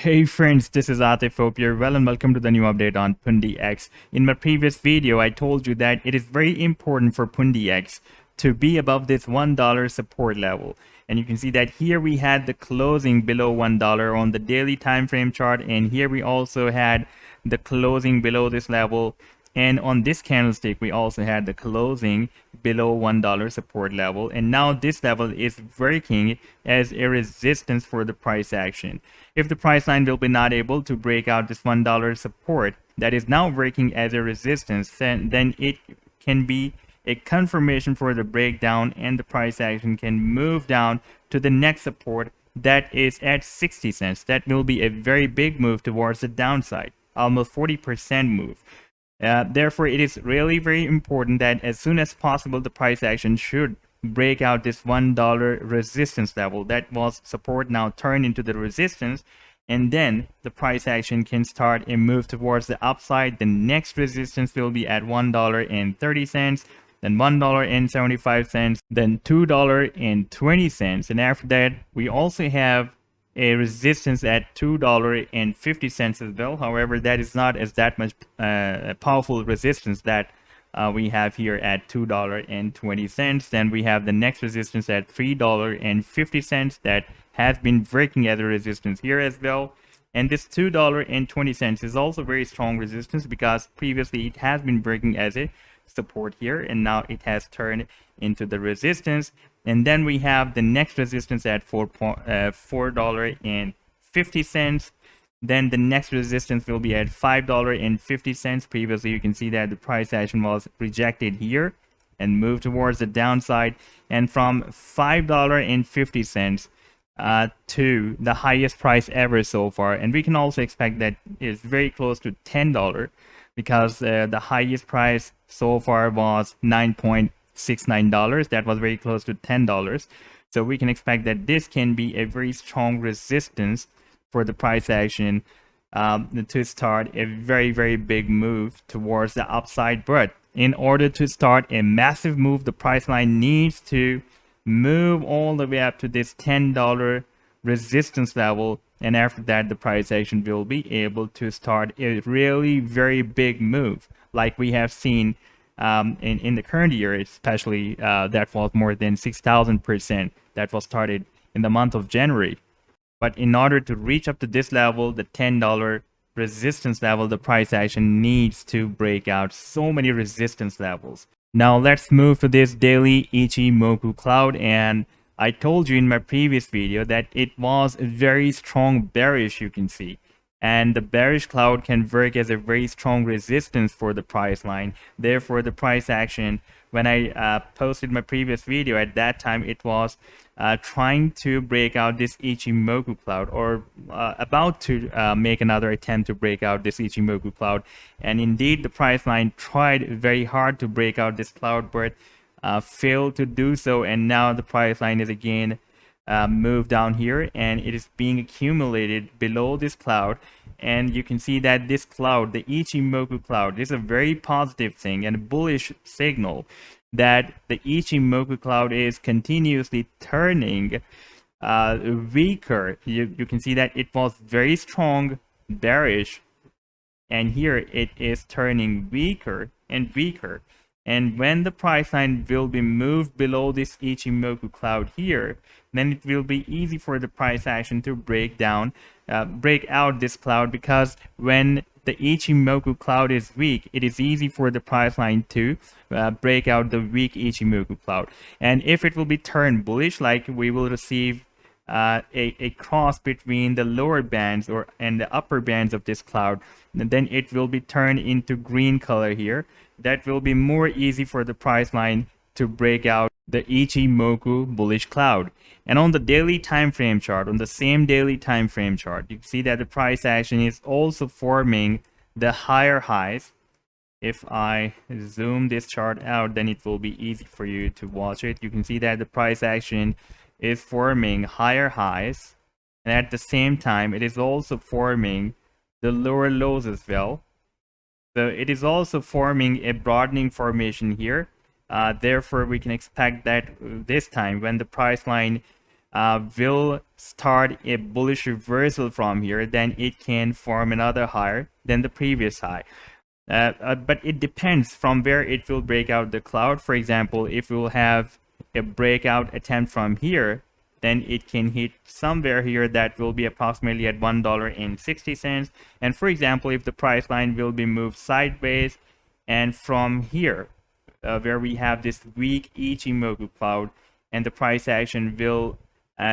Hey friends, this is Atif. Hope you're well and welcome to the new update on pundix. In my previous video, I told you that it is very important for pundix to be above this $1 support level. And you can see that here we had the closing below $1 on the daily time frame chart, and here we also had the closing below this level. And on this candlestick, we also had the closing below $1 support level. And now this level is working as a resistance for the price action. If the price line will be not able to break out this $1 support that is now working as a resistance, then it can be a confirmation for the breakdown, and the price action can move down to the next support that is at 60 cents. That will be a very big move towards the downside, almost 40% move. Therefore, it is really very important that as soon as possible, the price action should break out this $1 resistance level. That was support, now turn into the resistance, and then the price action can start a move towards the upside. The next resistance will be at $1.30, then $1.75, then $2.20, and after that we also have a resistance at $2.50 as well. However, that is not as that much powerful resistance that we have here at $2.20. Then we have the next resistance at $3.50 that has been breaking as a resistance here as well. And this $2.20 is also very strong resistance because previously it has been breaking as a support here, and now it has turned into the resistance. And then we have the next resistance at $4.50. Then the next resistance will be at $5.50. Previously, you can see that the price action was rejected here and moved towards the downside. And from $5.50 to the highest price ever so far. And we can also expect that it's very close to $10 because the highest price so far was $9.69. That was very close to $10. So we can expect that this can be a very strong resistance for the price action to start a very big move towards the upside. But in order to start a massive move, the price line needs to move all the way up to this $10 resistance level, and after that the price action will be able to start a really very big move like we have seen in the current year, especially that was more than 6,000% that was started in the month of January. But in order to reach up to this level, the $10 resistance level, the price action needs to break out so many resistance levels. Now let's move to this daily Ichimoku cloud, and I told you in my previous video that it was a very strong bearish, you can see. And the bearish cloud can work as a very strong resistance for the price line. Therefore, the price action, when I posted my previous video, at that time it was trying to break out this Ichimoku cloud, or about to make another attempt to break out this Ichimoku cloud. And indeed, the price line tried very hard to break out this cloud, but failed to do so. And now the price line is again move down here, and it is being accumulated below this cloud. And you can see that this cloud, the Ichimoku cloud, is a very positive thing and a bullish signal that the Ichimoku cloud is continuously turning weaker. You can see that it was very strong bearish, and here it is turning weaker and weaker. And when the price line will be moved below this Ichimoku cloud here, then it will be easy for the price action to break out this cloud, because when the Ichimoku cloud is weak, it is easy for the price line to break out the weak Ichimoku cloud. And if it will be turned bullish, like we will receive a cross between the lower bands and the upper bands of this cloud, then it will be turned into green color here. That will be more easy for the price line to break out the Ichimoku bullish cloud. And on the daily time frame chart, on the same daily time frame chart, you can see that the price action is also forming the higher highs. If I zoom this chart out, then it will be easy for you to watch it. You can see that the price action is forming higher highs, and at the same time it is also forming the lower lows as well. So it is also forming a broadening formation here. Therefore, we can expect that this time when the price line will start a bullish reversal from here, then it can form another higher than the previous high. But it depends from where it will break out the cloud. For example, if we will have a breakout attempt from here, then it can hit somewhere here that will be approximately at $1.60. And for example, if the price line will be moved sideways, and from here, where we have this weak Ichimoku cloud, and the price action will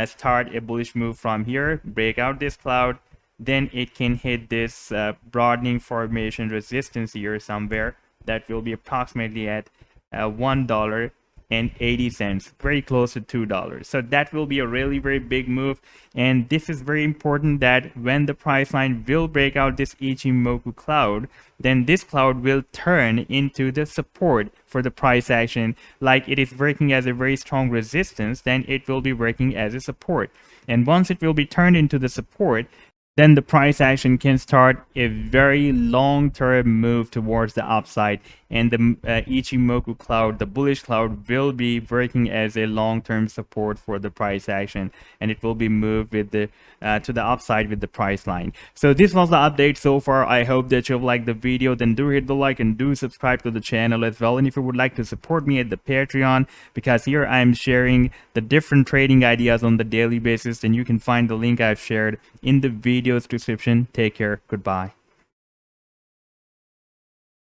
start a bullish move from here, break out this cloud, then it can hit this broadening formation resistance here somewhere that will be approximately at $1.80, very close to $2. So that will be a really very big move, and this is very important that when the price line will break out this Ichimoku cloud, then this cloud will turn into the support for the price action. Like it is working as a very strong resistance, then it will be working as a support, and once it will be turned into the support, then the price action can start a very long-term move towards the upside, and the Ichimoku cloud, the bullish cloud, will be working as a long-term support for the price action, and it will be moved with the to the upside with the price line. So this was the update so far. I hope that you've liked the video. Then do hit the like and do subscribe to the channel as well. And if you would like to support me at the Patreon, because here I am sharing the different trading ideas on the daily basis, then you can find the link I've shared in the video's description. Take care. Goodbye.